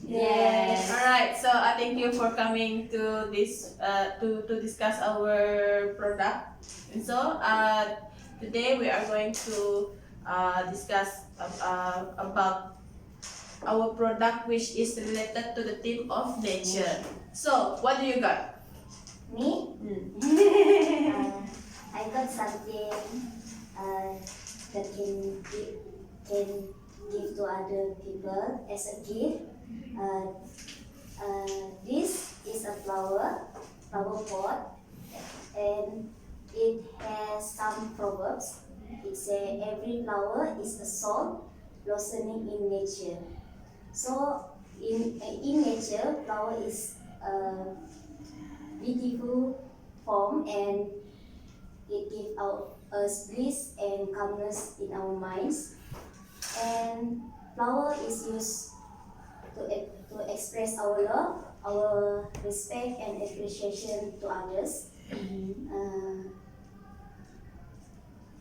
Yes. Alright, so thank you for coming to this to discuss our product. And so today we are going to discuss about our product which is related to the theme of nature. So what do you got? Me? I got something that can give to other people as a gift. This is a flower pot, and it has some proverbs. It says every flower is a soul blossoming in nature. So in nature, flower is a beautiful form, and it gives us bliss and calmness in our minds. And flower is used to express our love, our respect and appreciation to others.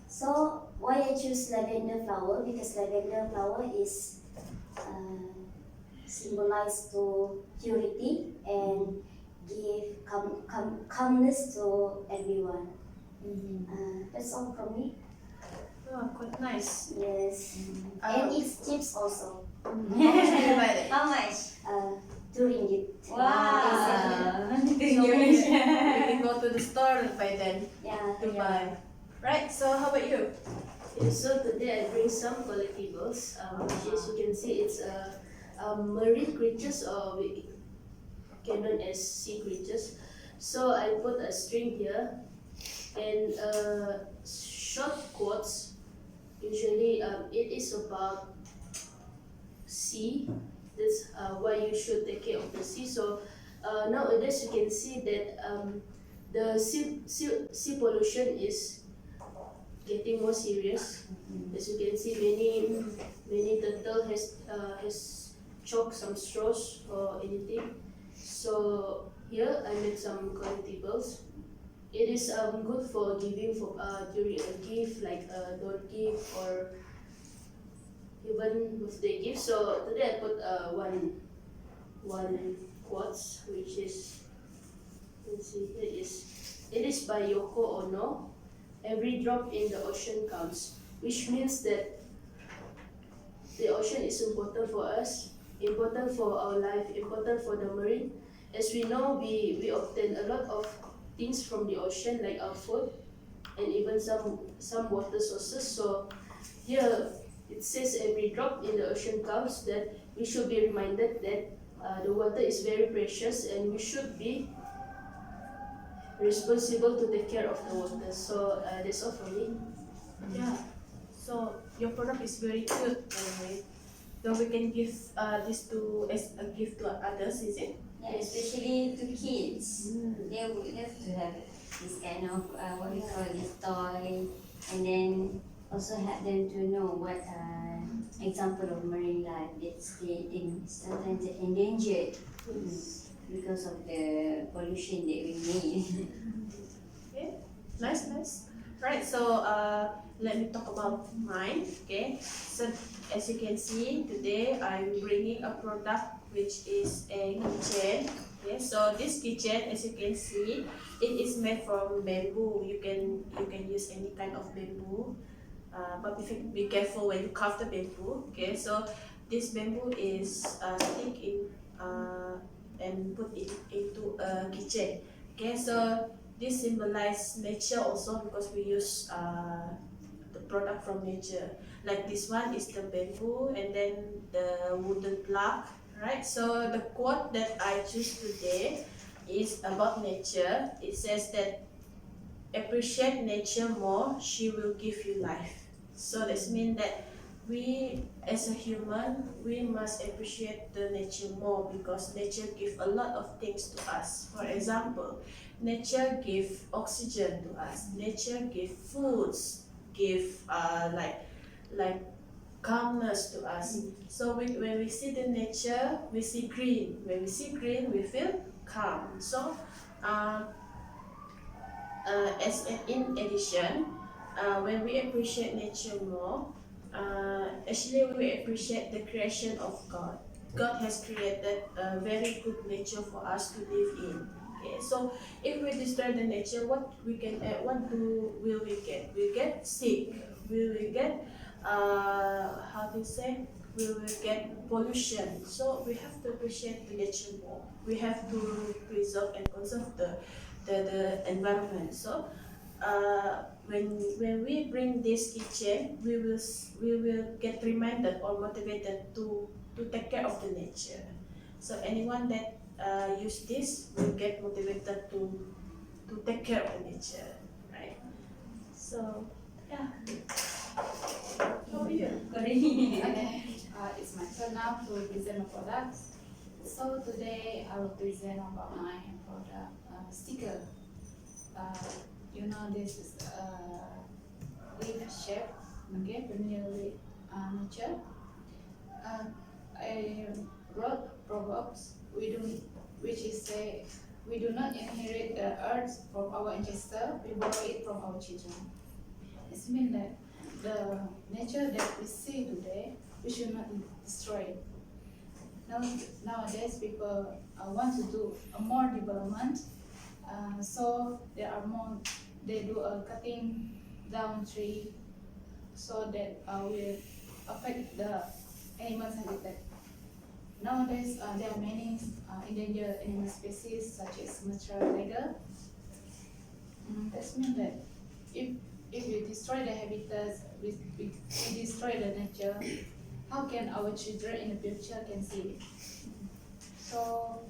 So why I choose lavender flower? Because lavender flower is symbolized to purity and give calmness to everyone. That's all from me. Oh, quite nice. Yes. And it's cheap also. How much do you buy it? How much? $2. Wow. So we can go to the store by then Yeah. to buy. Right, so how about you? Yes, so today I bring some collectibles, which is you can see it's marine creatures, or we can known as sea creatures. So I put a string here and short quotes. Usually it is about sea. That's why you should take care of the sea. So nowadays you can see that the sea pollution is getting more serious. As you can see, many turtle has choked some straws or anything. So here I made some collectibles. It is good for giving for during a gift like a door gift or even birthday gift. So today I put one quotes, which is, let's see, it is by Yoko Ono. Every drop in the ocean counts, which means that the ocean is important for us, important for our life, important for the marine. As we know, we obtain a lot of things from the ocean, like our food and even some water sources. So here it says every drop in the ocean counts, that we should be reminded that the water is very precious and we should be responsible to take care of the water. So that's all for me. Yeah. So your product is very good anyway. So we can give this to as a gift to others, is it? Yeah, especially to kids. They would love to have this kind of what we call this toy, and then also help them to know what example of marine life that's sometimes endangered because of the pollution that we made. Okay. Nice. Right. So let me talk about mine. Okay. So as you can see today, I'm bringing a product which is a keychain. Okay. So this keychain, as you can see, it is made from bamboo. You can use any kind of bamboo. But be careful when you carve the bamboo. Okay. So this bamboo is stick in and put it into a keychain. Okay, so this symbolizes nature also because we use the product from nature. Like this one is the bamboo and then the wooden plug, right? So the quote that I choose today is about nature. It says that appreciate nature more, she will give you life. So this means that we as a human, we must appreciate the nature more because nature gives a lot of things to us. For example, nature gives oxygen to us, nature gives foods, give like calmness to us. So when we see the nature, we see green. When we see green, we feel calm. So in addition, when we appreciate nature more, actually we appreciate the creation of God. God has created a very good nature for us to live in. Okay, so if we destroy the nature, what will we get? We get sick. We will get how to say? We will get pollution. So we have to appreciate the nature more. We have to preserve and conserve the environment. So when we bring this kitchen, we will get reminded or motivated to take care of the nature. So anyone that use this will get motivated to take care of the nature, right? So yeah. How are you? Okay, it's my turn now to present my products. So today I will present about my product sticker. This is leaf shape, okay, familiar with nature. I wrote proverbs which is say we do not inherit the earth from our ancestors, we borrow it from our children. It means that the nature that we see today, we should not destroy it. Nowadays, people want to do more development, so they do a cutting down tree, so that will affect the animals habitat. Nowadays, there are many endangered animal species such as Sumatra tiger. That means that if we destroy the habitats, we destroy the nature, how can our children in the future can see it? So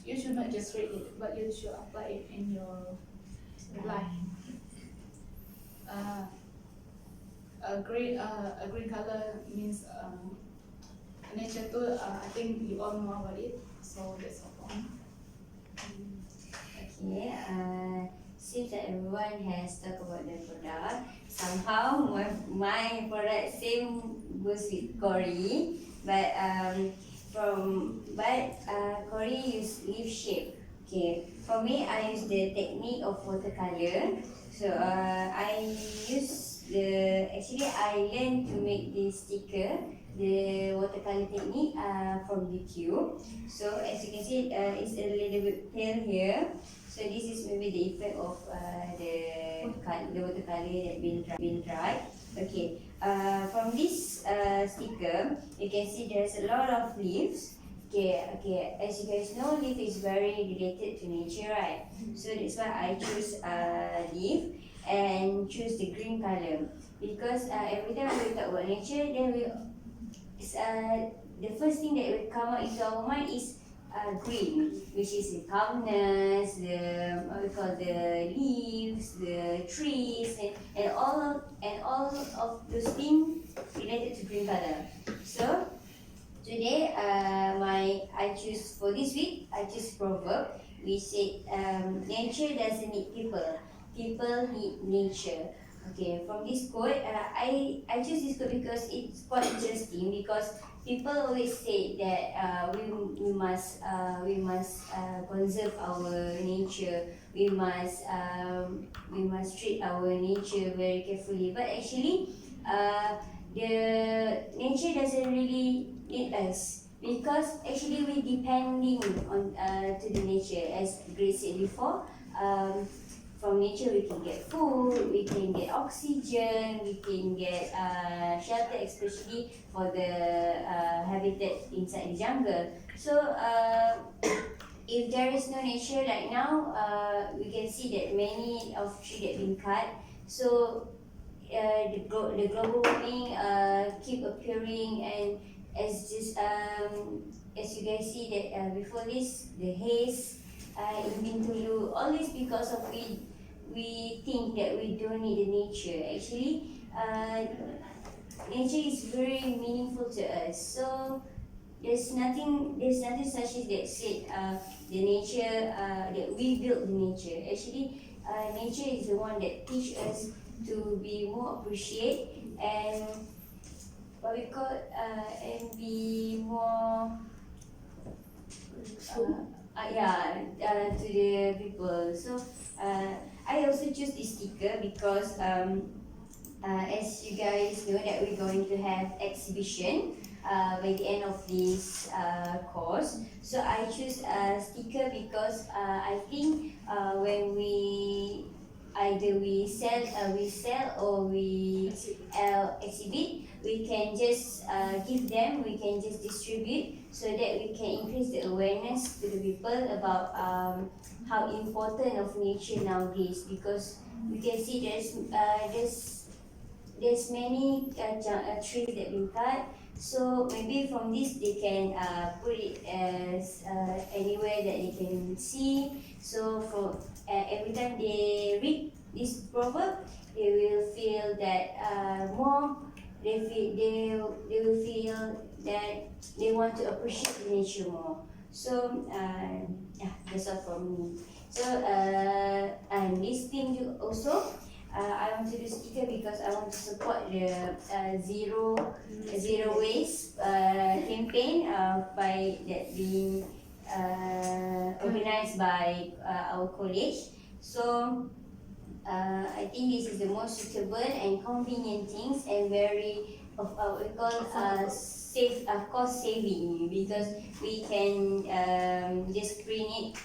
you should not just read it, but you should apply it in your life. A green color means nature too. I think you all know about it. So that's all for me. Okay, seems that everyone has talked about the product. Somehow my product same goes with Cory, but Cory use leaf shape. Okay, for me I use the technique of watercolor. So I learned to make this sticker, the watercolor technique from YouTube. So as you can see, it's a little bit pale here. So this is maybe the effect of the watercolor that been dried. Okay, from this sticker, you can see there's a lot of leaves. Okay. As you guys know, leaf is very related to nature, right? So that's why I choose leaf and choose the green color because every time we talk about nature, then the first thing that will come out into our mind is green, which is the calmness, the what we call the leaves, the trees, and all of those things related to green color. So today, I choose for this week. I choose proverb. We say nature doesn't need people. People need nature. Okay, from this quote, I choose this quote because it's quite interesting because people always say that we must conserve our nature. We must treat our nature very carefully. But actually, the nature doesn't really need us because actually we depending on to the nature, as Grace said before. From nature we can get food, we can get oxygen, we can get shelter, especially for the habitat inside the jungle. So if there is no nature right now, we can see that many of trees that been cut. So the global warming keep appearing, and as you guys see that before this, the haze in Bintulu, always because of we think that we don't need the nature. Actually, nature is very meaningful to us. So there's nothing such as that said the nature that we build the nature. Actually, nature is the one that teach us to be more appreciate and what we call and be more to the people. So I also choose this sticker because as you guys know that we're going to have exhibition by the end of this course. So I choose a sticker because I think when we either we sell or we exhibit, we can just give them, we can just distribute so that we can increase the awareness to the people about how important of nature nowadays, because we can see there's many trees that been cut. So maybe from this they can put it as anywhere that they can see. So for every time they read this proverb, they will feel that more. They will feel that they want to appreciate the nature more. So yeah, that's all from me. So and this thing also, I want to do sticker because I want to support the zero waste campaign by that being organized by our college. So I think this is the most suitable and convenient things, and very of we call safe, cost saving, because we can just print it.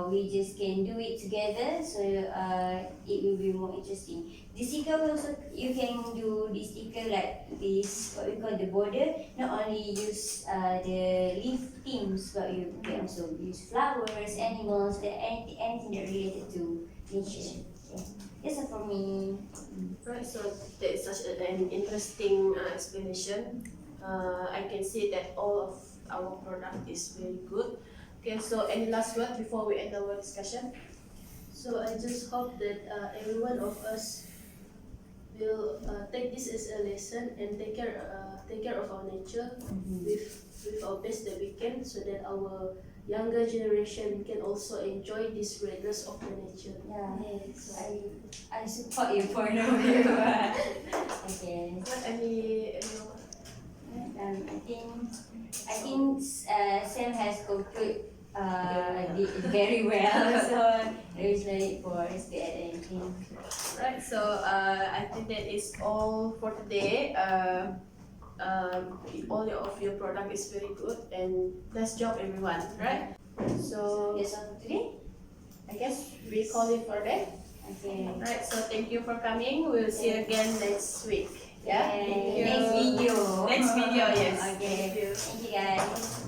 We just can do it together, so it will be more interesting. The sticker also, you can do the sticker like this, what we call the border. Not only use the leaf themes, but you can also use flowers, animals, anything that related to nature. Yeah. That's all for me. Right, so that is such an interesting explanation. I can see that all of our product is very good. Okay, so any last word before we end our discussion? So I just hope that every one of us will take this as a lesson and take care of our nature with our best that we can, so that our younger generation can also enjoy this greatness of the nature. Yeah. Yes. I support your point of view. Okay. What any I think Sam has concluded very well, so there is no need for us to add anything. Right, so I think that is all for today. All of your product is very good, and nice job everyone, right? So That's all for today. I guess we call it for that. Okay. Right, so thank you for coming. We'll see you again next week. Yeah, thank you. Next video. Next video, yes. Okay. Thank you. Thank you guys.